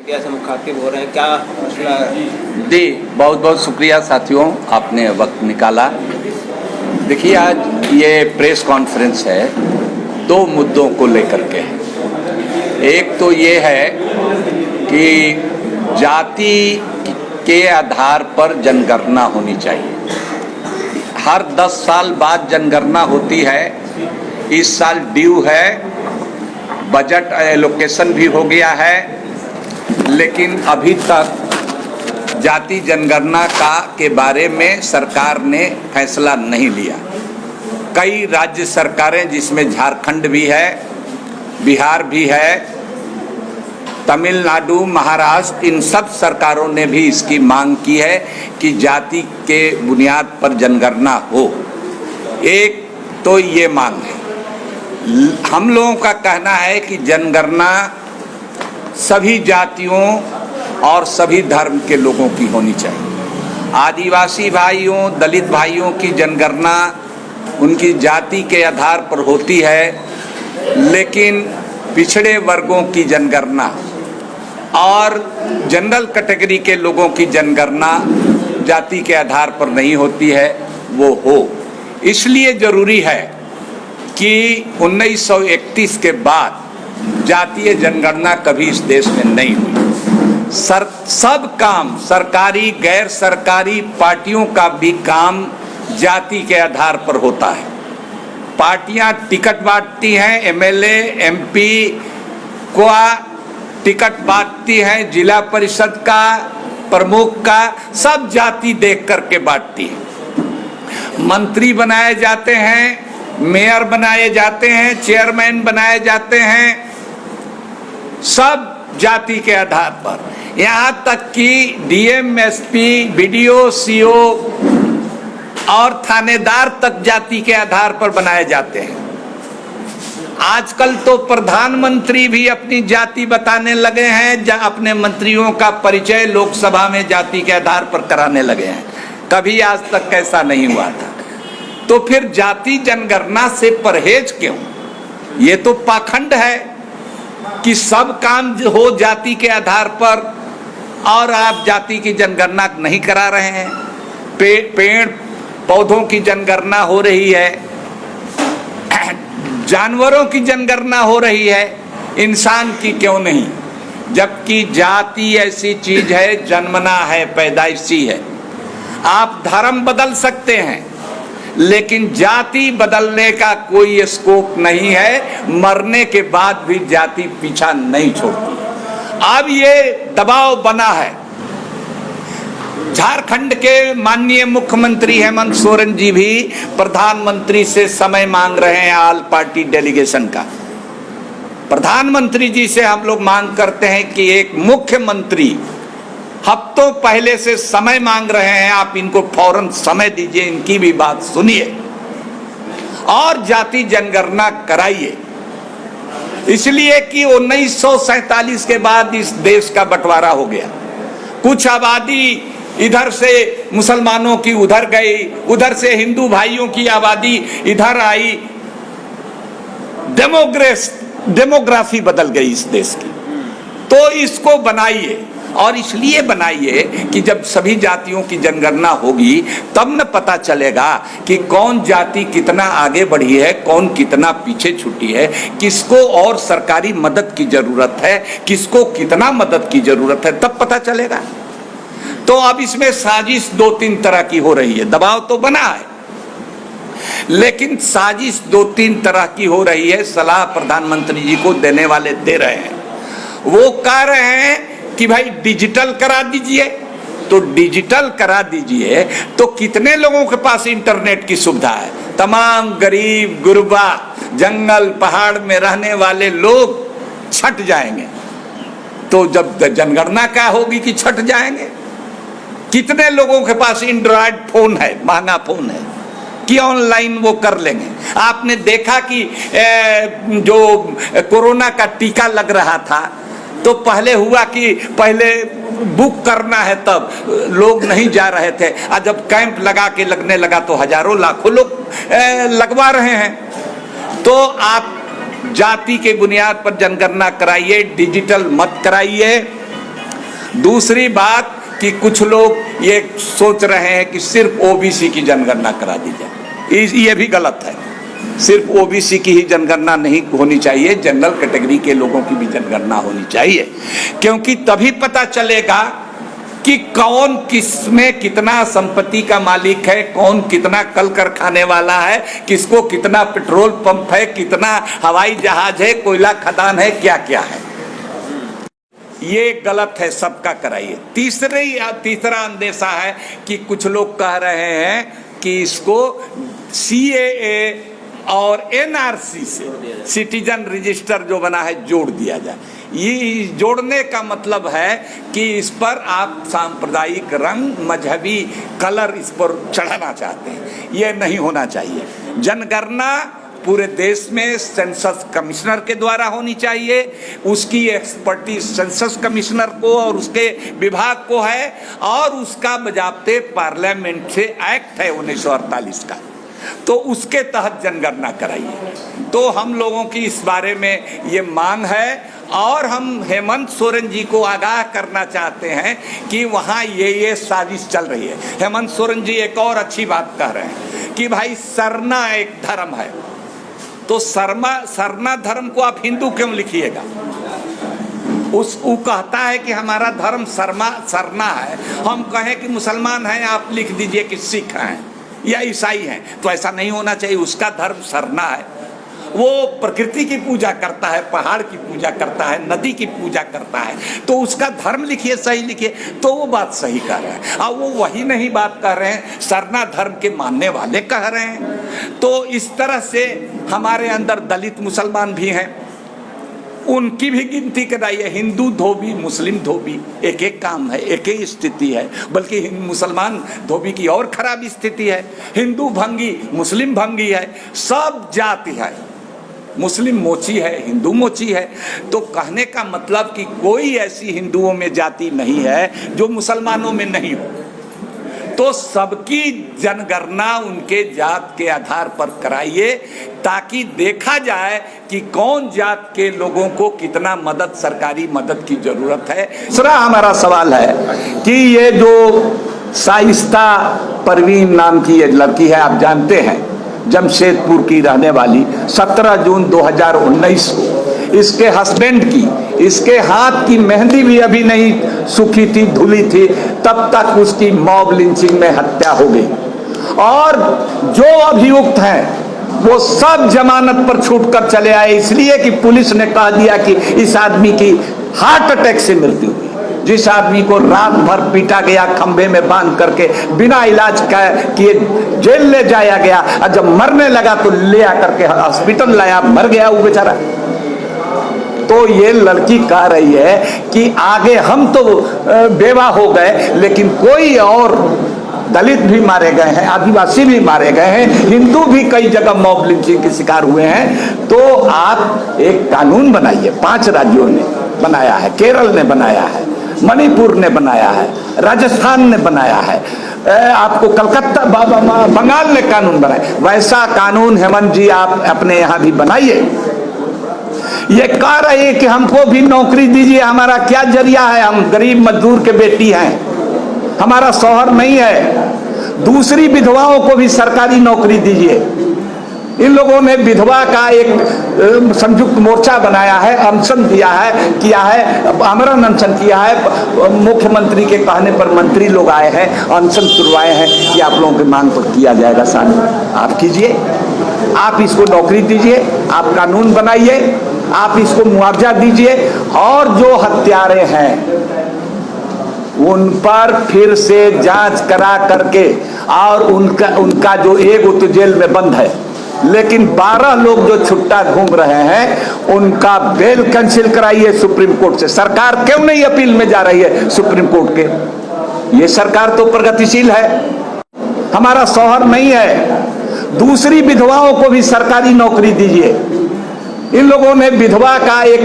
Media से मुखातिब हो रहे हैं, क्या मसला है? जी, बहुत बहुत शुक्रिया साथियों, आपने वक्त निकाला। देखिए, आज ये प्रेस कॉन्फ्रेंस है दो मुद्दों को लेकर के। एक तो ये है कि जाति के आधार पर जनगणना होनी चाहिए। हर 10 साल बाद जनगणना होती है। इस साल ड्यू है, बजट एलोकेशन भी हो गया है, लेकिन अभी तक जाति जनगणना के बारे में सरकार ने फैसला नहीं लिया। कई राज्य सरकारें, जिसमें झारखंड भी है, बिहार भी है, तमिलनाडु, महाराष्ट्र, इन सब सरकारों ने भी इसकी मांग की है कि जाति के बुनियाद पर जनगणना हो। एक तो ये मांग है। हम लोगों का कहना है कि जनगणना सभी जातियों और सभी धर्म के लोगों की होनी चाहिए। आदिवासी भाइयों, दलित भाइयों की जनगणना उनकी जाति के आधार पर होती है, लेकिन पिछड़े वर्गों की जनगणना और जनरल कैटेगरी के लोगों की जनगणना जाति के आधार पर नहीं होती है, वो हो। इसलिए ज़रूरी है कि 1931 के बाद जातीय जनगणना कभी इस देश में नहीं हुई। सब काम, सरकारी गैर सरकारी पार्टियों का भी काम जाति के आधार पर होता है। पार्टियां टिकट बांटती हैं, एमएलए, एमपी को टिकट बांटती हैं, जिला परिषद का, प्रमुख का, सब जाति देख करके बांटती है। मंत्री बनाए जाते हैं, मेयर बनाए जाते हैं, चेयरमैन बनाए जाते हैं, सब जाति के आधार पर। यहाँ तक कि डीएम, एसपी, बीडीओ, सीओ और थानेदार तक जाति के आधार पर बनाए जाते हैं। आजकल तो प्रधानमंत्री भी अपनी जाति बताने लगे हैं, अपने मंत्रियों का परिचय लोकसभा में जाति के आधार पर कराने लगे हैं। कभी आज तक ऐसा नहीं हुआ था। तो फिर जाति जनगणना से परहेज क्यों? ये तो पाखंड है कि सब काम हो जाति के आधार पर और आप जाति की जनगणना नहीं करा रहे हैं। पेड़ पौधों की जनगणना हो रही है, जानवरों की जनगणना हो रही है, इंसान की क्यों नहीं? जबकि जाति ऐसी चीज है, जन्मना है, पैदाइशी है। आप धर्म बदल सकते हैं, लेकिन जाति बदलने का कोई स्कोप नहीं है। मरने के बाद भी जाति पीछा नहीं छोड़ती। अब ये दबाव बना है। झारखंड के माननीय मुख्यमंत्री हेमंत सोरेन जी भी प्रधानमंत्री से समय मांग रहे हैं ऑल पार्टी डेलीगेशन का। प्रधानमंत्री जी से हम लोग मांग करते हैं कि एक मुख्यमंत्री हफ्तों पहले से समय मांग रहे हैं, आप इनको फौरन समय दीजिए, इनकी भी बात सुनिए और जाति जनगणना कराइए। इसलिए कि 1947 के बाद इस देश का बंटवारा हो गया। कुछ आबादी इधर से मुसलमानों की उधर गई, उधर से हिंदू भाइयों की आबादी इधर आई। डेमोग्राफी बदल गई इस देश की। तो इसको बनाइए, और इसलिए बनाइए कि जब सभी जातियों की जनगणना होगी तब न पता चलेगा कि कौन जाति कितना आगे बढ़ी है, कौन कितना पीछे छूटी है, किसको और सरकारी मदद की जरूरत है, किसको कितना मदद की जरूरत है, तब पता चलेगा। तो अब इसमें साजिश 2-3 तरह की हो रही है। दबाव तो बना है, लेकिन साजिश 2-3 तरह की हो रही है। सलाह प्रधानमंत्री जी को देने वाले दे रहे हैं। वो कह रहे हैं कि भाई डिजिटल करा दीजिए। तो डिजिटल करा दीजिए तो कितने लोगों के पास इंटरनेट की सुविधा है? तमाम गरीब गुरबा जंगल पहाड़ में रहने वाले लोग छट जाएंगे। तो जब जनगणना क्या होगी कि छट जाएंगे? कितने लोगों के पास एंड्रॉयड फोन है, महंगा फोन है, कि ऑनलाइन वो कर लेंगे। आपने देखा कि जो कोरोना का टीका लग रहा था, तो पहले हुआ कि पहले बुक करना है, तब लोग नहीं जा रहे थे। और जब कैंप लगा के लगने लगा तो हजारों लाखों लोग लगवा रहे हैं। तो आप जाति के बुनियाद पर जनगणना कराइए, डिजिटल मत कराइए। दूसरी बात कि कुछ लोग ये सोच रहे हैं कि सिर्फ ओबीसी की जनगणना करा दी जाए, ये भी गलत है। सिर्फ ओबीसी की ही जनगणना नहीं होनी चाहिए, जनरल कैटेगरी के लोगों की भी जनगणना होनी चाहिए, क्योंकि तभी पता चलेगा कि कौन किसमें कितना संपत्ति का मालिक है, कौन कितना कल कारखाने वाला है, किसको कितना पेट्रोल पंप है, कितना हवाई जहाज है, कोयला खदान है, क्या क्या है। ये गलत है, सबका कराइए। तीसरा अंदेशा है कि कुछ लोग कह रहे हैं कि इसको सीएए और एनआरसी से सिटीजन रजिस्टर जो बना है जोड़ दिया जाए। ये जोड़ने का मतलब है कि इस पर आप सांप्रदायिक रंग, मजहबी कलर इस पर चढ़ाना चाहते हैं। ये नहीं होना चाहिए। जनगणना पूरे देश में सेंसस कमिश्नर के द्वारा होनी चाहिए, उसकी एक्सपर्टीज सेंसस कमिश्नर को और उसके विभाग को है, और उसका बजाते पार्लियामेंट से एक्ट है 1948 का, तो उसके तहत जनगणना कराइए। तो हम लोगों की इस बारे में ये मांग है, और हम हेमंत सोरेन जी को आगाह करना चाहते हैं कि वहाँ ये साजिश चल रही है। हेमंत सोरेन जी एक और अच्छी बात कह रहे हैं कि भाई सरना एक धर्म है, तो सरना धर्म को आप हिंदू क्यों लिखिएगा? वो कहता है कि हमारा धर्म सरना है, हम कहें कि मुसलमान हैं, आप लिख दीजिए कि सिख हैं या ईसाई हैं, तो ऐसा नहीं होना चाहिए। उसका धर्म सरना है, वो प्रकृति की पूजा करता है, पहाड़ की पूजा करता है, नदी की पूजा करता है, तो उसका धर्म लिखिए, सही लिखिए, तो वो बात सही कह रहे हैं। और वो वही नहीं बात कह रहे हैं, सरना धर्म के मानने वाले कह रहे हैं। तो इस तरह से हमारे अंदर दलित मुसलमान भी हैं, उनकी भी गिनती कराइए। हिंदू धोबी, मुस्लिम धोबी, एक एक काम है, एक ही स्थिति है, बल्कि मुसलमान धोबी की और खराब स्थिति है। हिंदू भंगी, मुस्लिम भंगी है, सब जाति है, मुस्लिम मोची है, हिंदू मोची है। तो कहने का मतलब कि कोई ऐसी हिंदुओं में जाति नहीं है जो मुसलमानों में नहीं हो। तो सबकी जनगणना उनके जात के आधार पर कराइए, ताकि देखा जाए कि कौन जात के लोगों को कितना मदद, सरकारी मदद की जरूरत है। दूसरा हमारा सवाल है कि ये जो शाइस्ता परवीन नाम की ये लड़की है, आप जानते हैं, जमशेदपुर की रहने वाली, 17 जून 2019 को इसके हस्बैंड की, इसके हाथ की मेहंदी भी अभी नहीं सूखी थी, धुली थी, तब तक उसकी मॉब लिंचिंग में हत्या हो गई। और जो अभियुक्त हैं वो सब जमानत पर छूटकर चले आए, इसलिए कि पुलिस ने कह दिया कि इस आदमी की हार्ट अटैक से मृत्यु हुई। जिस आदमी को रात भर पीटा गया, खंभे में बांध करके बिना इलाज किए जेल ले जाया गया, और जब मरने लगा तो ले आकर के हॉस्पिटल लाया, मर गया वो बेचारा। तो ये लड़की कह रही है कि आगे हम तो बेवा हो गए, लेकिन कोई और दलित भी मारे गए हैं, आदिवासी भी मारे गए हैं, हिंदू भी कई जगह मॉब लिंचिंग के शिकार हुए हैं। तो आप एक कानून बनाइए। 5 राज्यों ने बनाया है, केरल ने बनाया है, मणिपुर ने बनाया है, राजस्थान ने बनाया है, आपको कलकत्ता, बंगाल ने कानून बनाया। वैसा कानून हेमंत जी आप अपने यहाँ भी बनाइए। ये कह रहे हैं कि हमको भी नौकरी दीजिए, हमारा क्या जरिया है, हम गरीब मजदूर के बेटी हैं, हमारा शौहर नहीं है। दूसरी विधवाओं को भी सरकारी नौकरी दीजिए। इन लोगों ने विधवा का एक संयुक्त मोर्चा बनाया है, अनशन किया है, आमरण अनशन किया है। मुख्यमंत्री के कहने पर मंत्री लोग आए हैं, अनशन तुड़वाए हैं कि आप लोगों की मांग पर किया जाएगा। शामिल आप कीजिए, आप इसको नौकरी दीजिए, आप कानून बनाइए, आप इसको मुआवजा दीजिए, और जो हत्यारे हैं उन पर फिर से जांच करा करके, और उनका जो एक तो जेल में बंद है, लेकिन 12 लोग जो छुट्टा घूम रहे हैं उनका बेल कैंसिल कराइए सुप्रीम कोर्ट से। सरकार क्यों नहीं अपील में जा रही है सुप्रीम कोर्ट के? ये सरकार तो प्रगतिशील है। हमारा शौहर नहीं है। दूसरी विधवाओं को भी सरकारी नौकरी दीजिए। इन लोगों ने विधवा का एक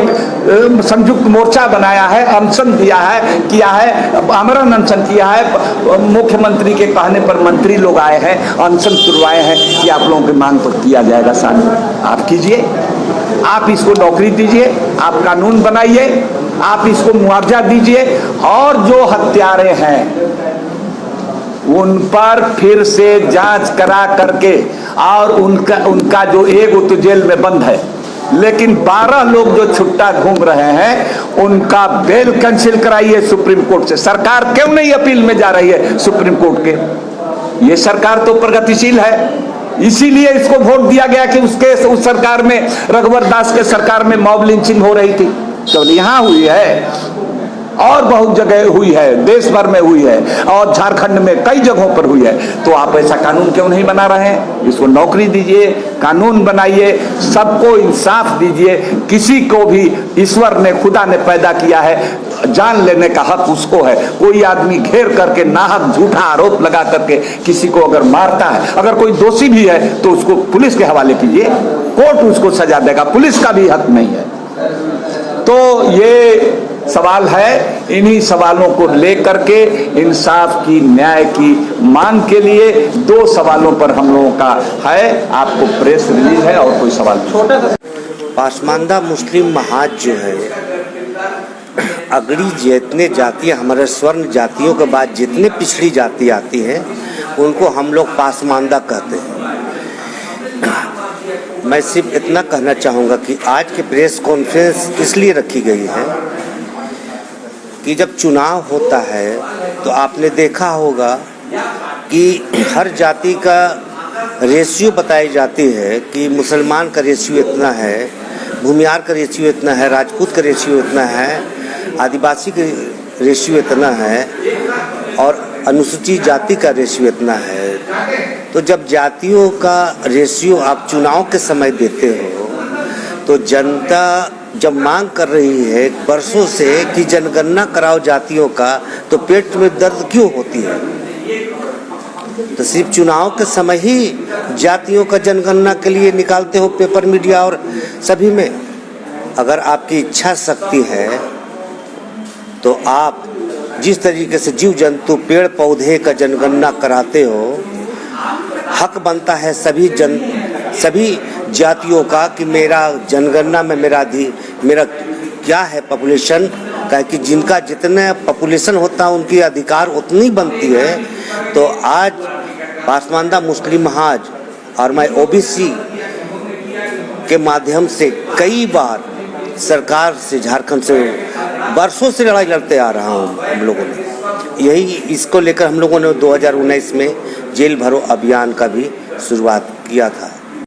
संयुक्त मोर्चा बनाया है, अनशन किया है, आमरण अनशन किया है। मुख्यमंत्री के कहने पर मंत्री लोग आए हैं, अनशन तुड़वाए हैं कि आप लोगों की मांग पर किया जाएगा। शामिल आप कीजिए, आप इसको नौकरी दीजिए, आप कानून बनाइए, आप इसको मुआवजा दीजिए, और जो हत्यारे हैं उन पर फिर से जांच करा करके, और उनका जो एक तो जेल में बंद है, लेकिन 12 लोग जो छुट्टा घूम रहे हैं उनका बेल कैंसिल कराइए सुप्रीम कोर्ट से। सरकार क्यों नहीं अपील में जा रही है सुप्रीम कोर्ट के? ये सरकार तो प्रगतिशील है, इसीलिए इसको वोट दिया गया कि उस सरकार में, रघुवर दास के सरकार में मॉब लिंचिंग हो रही थी, तो यहां हुई है और बहुत जगह हुई है, देश भर में हुई है, और झारखंड में कई जगहों पर हुई है। तो आप ऐसा कानून क्यों नहीं बना रहे हैं? इसको नौकरी दीजिए, कानून बनाइए, सबको इंसाफ दीजिए। किसी को भी ईश्वर ने, खुदा ने पैदा किया है, जान लेने का हक उसको है। कोई आदमी घेर करके नाहक झूठा आरोप लगा करके किसी को अगर मारता है, अगर कोई दोषी भी है तो उसको पुलिस के हवाले कीजिए, कोर्ट उसको सजा देगा, पुलिस का भी हक नहीं है। तो ये सवाल है, इन्हीं सवालों को लेकर के इंसाफ की, न्याय की मांग के लिए 2 सवालों पर हम लोगों का है। आपको प्रेस रिलीज है और कोई सवाल? छोटा सा पासमानदा मुस्लिम महाज जो है, अगड़ी जितने जातियाँ, हमारे स्वर्ण जातियों के बाद जितने पिछड़ी जाति आती हैं उनको हम लोग पासमानदा कहते हैं। मैं सिर्फ इतना कहना चाहूँगा कि आज की प्रेस कॉन्फ्रेंस इसलिए रखी गई है कि जब चुनाव होता है तो आपने देखा होगा कि हर जाति का रेशियो बताई जाती है कि मुसलमान का रेशियो इतना है, भूमियार का रेशियो इतना है, राजपूत का रेशियो इतना है, आदिवासी का रेशियो इतना है, और अनुसूचित जाति का रेशियो इतना है। तो जब जातियों का रेशियो आप चुनाव के समय देते हो तो जनता जब मांग कर रही है बरसों से कि जनगणना कराओ जातियों का, तो पेट में दर्द क्यों होती है? तो सिर्फ चुनाव के समय ही जातियों का जनगणना के लिए निकालते हो पेपर, मीडिया और सभी में। अगर आपकी इच्छा शक्ति है तो आप जिस तरीके से जीव जंतु, पेड़ पौधे का जनगणना कराते हो, हक बनता है सभी जातियों का कि मेरा जनगणना में मेरा क्या है पॉपुलेशन का, कि जिनका जितने पॉपुलेशन होता है उनकी अधिकार उतनी बनती है। तो आज पासमानदा मुस्लिम महाज और मैं ओबीसी के माध्यम से कई बार सरकार से, झारखंड से बरसों से लड़ाई लड़ते आ रहा हूँ। हम लोगों ने यही इसको लेकर हम लोगों ने 2019 में जेल भरो अभियान का भी शुरुआत किया था।